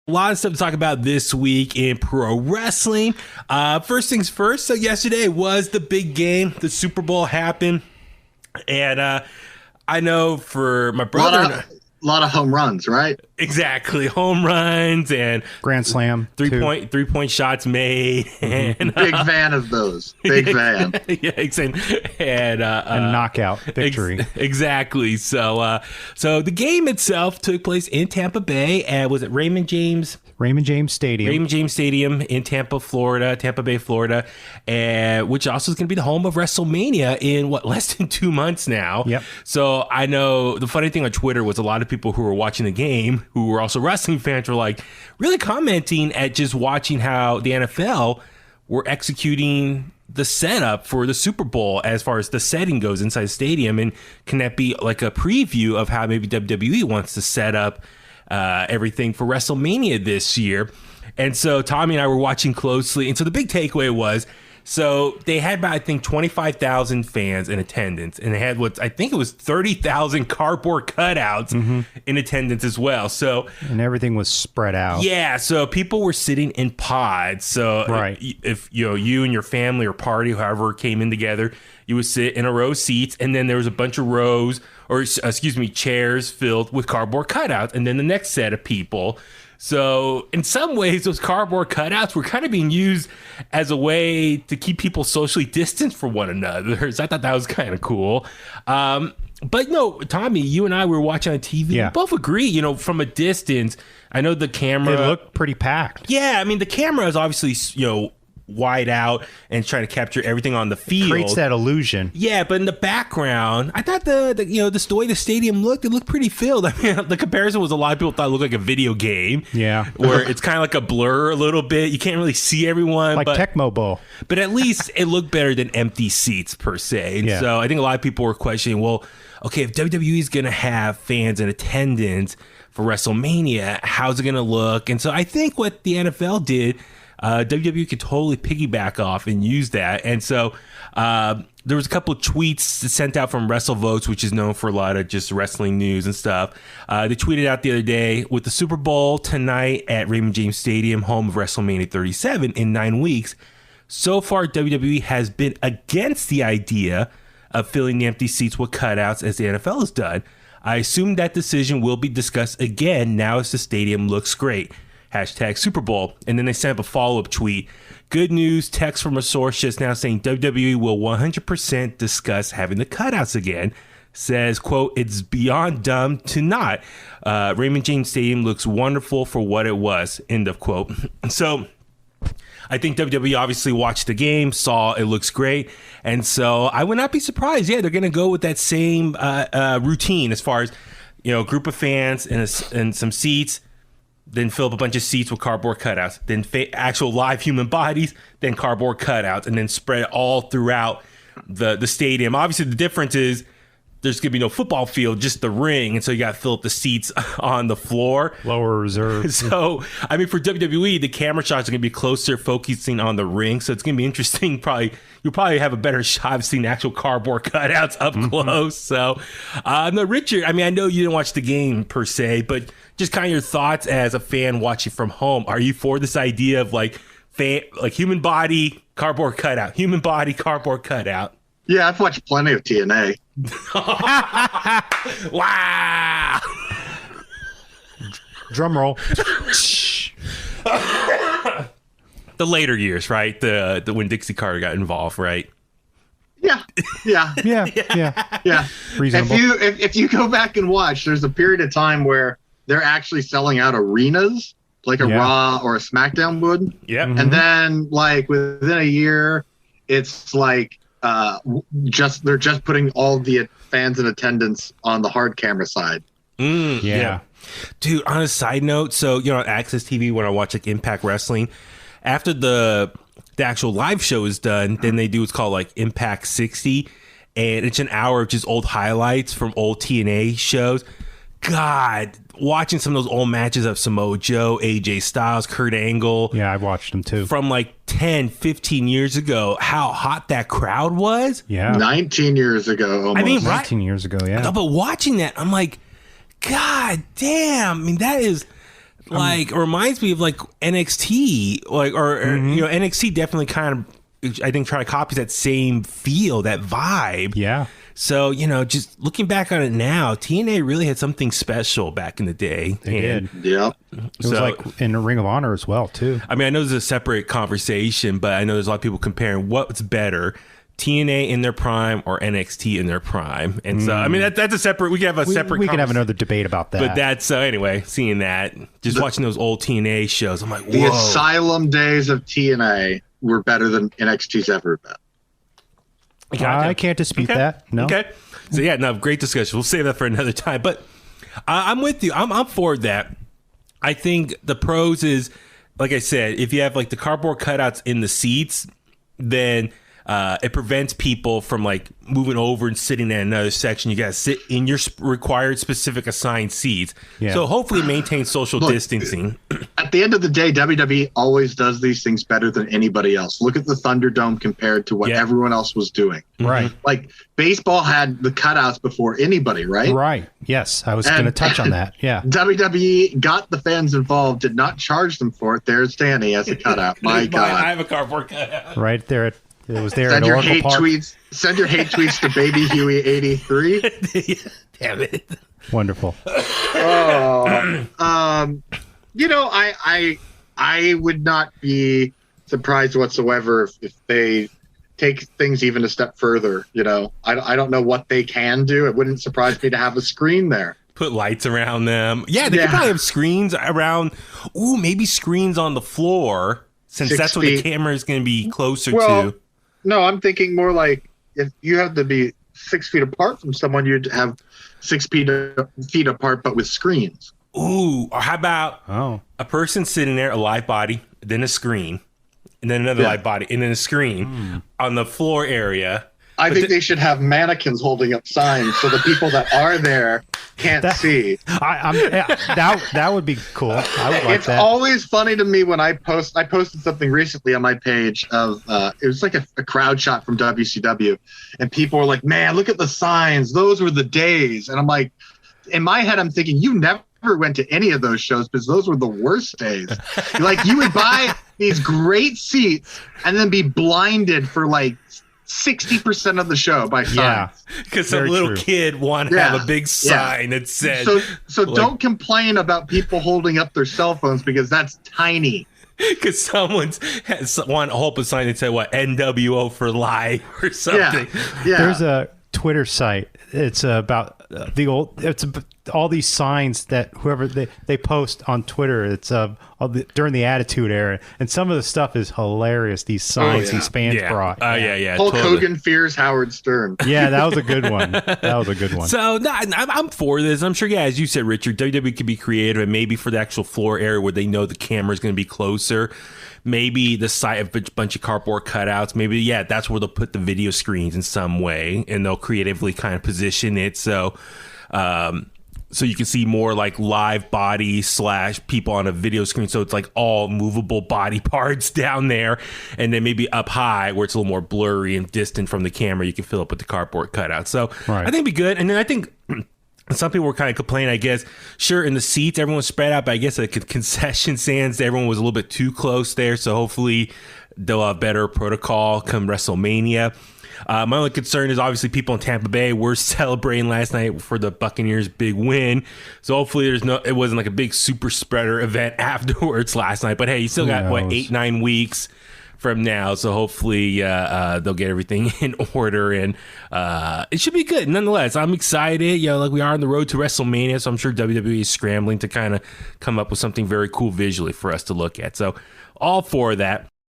A lot of stuff to talk about this week in pro wrestling. First things first. So yesterday was the big game. The Super Bowl happened. And I know for my brother... A lot of home runs, right? Exactly. Home runs and grand slam. Three-point shots made. And, big fan of those. Big fan. Yeah, and knockout victory. Exactly. So the game itself took place in Tampa Bay. And was it Raymond James Stadium in Tampa Bay, Florida, and which also is going to be the home of WrestleMania in less than 2 months now. Yep. So I know the funny thing on Twitter was a lot of people who were watching the game, who were also wrestling fans, were like really commenting at just watching how the NFL were executing the setup for the Super Bowl as far as the setting goes inside the stadium, and can that be like a preview of how maybe WWE wants to set up everything for WrestleMania this year. And so Tommy and I were watching closely. And so the big takeaway was, so they had about, I think, 25,000 fans in attendance. And they had I think it was 30,000 cardboard cutouts in attendance as well. So, and everything was spread out. Yeah. So people were sitting in pods. So right. if you and your family or party, however came in together, you would sit in a row of seats. And then there was a bunch of chairs filled with cardboard cutouts, and then the next set of people. So in some ways, those cardboard cutouts were kind of being used as a way to keep people socially distanced from one another. So I thought that was kind of cool. But no, Tommy, you and I were watching on TV. Yeah. We both agree, from a distance, I know the camera... It looked pretty packed. Yeah, I mean, the camera is obviously, wide out and trying to capture everything on the field. It creates that illusion. Yeah, but in the background, I thought the way the stadium looked, it looked pretty filled. I mean, the comparison was a lot of people thought it looked like a video game. Yeah. Where it's kind of like a blur a little bit. You can't really see everyone. Like Tecmo Bowl. But at least it looked better than empty seats per se. And so I think a lot of people were questioning, well, okay, if WWE is going to have fans in attendance for WrestleMania, how's it going to look? And so I think what the NFL did, WWE could totally piggyback off and use that. And so there was a couple of tweets sent out from WrestleVotes, which is known for a lot of just wrestling news and stuff. They tweeted out the other day, with the Super Bowl tonight at Raymond James Stadium, home of WrestleMania 37, in 9 weeks, so far WWE has been against the idea of filling the empty seats with cutouts as the NFL has done. I assume that decision will be discussed again now as the stadium looks great. Hashtag Super Bowl. And then they sent up a follow-up tweet. Good news, text from a source just now saying WWE will 100% discuss having the cutouts again. Says, quote, it's beyond dumb to not. Raymond James Stadium looks wonderful for what it was. End of quote. So I think WWE obviously watched the game, saw it looks great. And so I would not be surprised. Yeah, they're going to go with that same routine as far as, group of fans and some seats. Then fill up a bunch of seats with cardboard cutouts, then actual live human bodies, then cardboard cutouts, and then spread it all throughout the stadium. Obviously, the difference is there's going to be no football field, just the ring. And so you got to fill up the seats on the floor. Lower reserve. So, I mean, for WWE, the camera shots are going to be closer, focusing on the ring. So it's going to be interesting. You'll probably have a better shot of seeing actual cardboard cutouts up close. So, no, Richard, I mean, I know you didn't watch the game per se, but just kind of your thoughts as a fan watching from home. Are you for this idea of like human body, cardboard cutout, human body, cardboard cutout? Yeah, I've watched plenty of TNA. Wow. Drum roll. The later years, right? The when Dixie Carter got involved, right? Yeah. Reasonable. If you go back and watch, there's a period of time where they're actually selling out arenas, like a Raw or a SmackDown would. Yeah. And then, like, within a year, it's like they're just putting all the fans in attendance on the hard camera side. Yeah. Dude, on a side note, so on Access TV, when I watch like Impact Wrestling, after the actual live show is done, then they do what's called like Impact 60, and it's an hour of just old highlights from old TNA shows. God, watching some of those old matches of Samoa Joe, AJ Styles, Kurt Angle. Yeah, I've watched them too. From like 10, 15 years ago, how hot that crowd was. Yeah. 19 years ago almost. I mean, 19 years ago, yeah. No, but watching that, I'm like, God damn. I mean, that is like reminds me of like NXT, like or NXT definitely kind of I think try to copy that same feel, that vibe. Yeah. So, just looking back on it now, TNA really had something special back in the day. They did. Yeah. It was like in the Ring of Honor as well, too. I mean, I know there's a separate conversation, but I know there's a lot of people comparing what's better, TNA in their prime or NXT in their prime. And so, I mean, that's a separate, we can have a separate We can have another debate about that. But that's, anyway, seeing that, just watching those old TNA shows, I'm like, whoa. The Asylum days of TNA were better than NXT's ever been. I can't dispute that. No. Okay. So yeah, no, great discussion. We'll save that for another time. But I'm with you. I'm for that. I think the pros is, like I said, if you have like the cardboard cutouts in the seats, then it prevents people from like moving over and sitting in another section. You got to sit in your required specific assigned seats. Yeah. So hopefully maintain social distancing. At the end of the day, WWE always does these things better than anybody else. Look at the Thunderdome compared to what everyone else was doing. Right. Like baseball had the cutouts before anybody, right? Right. Yes. I was going to touch on that. Yeah. WWE got the fans involved, did not charge them for it. There's Danny as a cutout. My God. I have a cardboard cutout. Right there at It was there. Send your hate tweets. Send your hate tweets to Baby Huey 83. Damn it! Wonderful. I would not be surprised whatsoever if they take things even a step further. I don't know what they can do. It wouldn't surprise me to have a screen there. Put lights around them. Yeah, they could probably have screens around. Ooh, maybe screens on the floor, since that's what the camera is going to be closer to. No, I'm thinking more like if you have to be 6 feet apart from someone, you'd have 6 feet apart, but with screens. Ooh, or how about a person sitting there, a live body, then a screen, and then another live body, and then a screen on the floor area. I think they should have mannequins holding up signs so the people that are there can't see. That would be cool. I would like it's always funny to me when I posted something recently on my page of it was like a crowd shot from WCW, and people were like, "Man, look at the signs. Those were the days." And I'm like, in my head, I'm thinking, you never went to any of those shows because those were the worst days. Like you would buy these great seats and then be blinded for like 60% of the show by signs. Because some little kid wanted to have a big sign that said. So don't complain about people holding up their cell phones because that's tiny. Because someone's want to hold up a sign that said NWO for life or something. Yeah. There's a Twitter site. It's about all these signs that whoever they post on Twitter. It's during the Attitude Era, and some of the stuff is hilarious. These signs these fans brought. Hulk Hogan fears Howard Stern. Yeah, that was a good one. So I'm for this. I'm sure. Yeah, as you said, Richard, WWE could be creative, and maybe for the actual floor area where they know the camera is going to be closer. Maybe the site of a bunch of cardboard cutouts. Maybe, that's where they'll put the video screens in some way, and they'll creatively kind of position it so you can see more like live body / people on a video screen. So it's like all movable body parts down there, and then maybe up high where it's a little more blurry and distant from the camera. You can fill up with the cardboard cutouts. So I think it'd be good. And then I think. Some people were kind of complaining, I guess. Sure, in the seats, everyone was spread out, but I guess at the concession stands, everyone was a little bit too close there. So hopefully they'll have better protocol come WrestleMania. My only concern is obviously people in Tampa Bay were celebrating last night for the Buccaneers' big win. So hopefully it wasn't like a big super spreader event afterwards last night. But hey, you still got 8-9 weeks from now, so hopefully they'll get everything in order, and it should be good. Nonetheless, I'm excited. Like we are on the road to WrestleMania, so I'm sure WWE is scrambling to kind of come up with something very cool visually for us to look at. So all for that.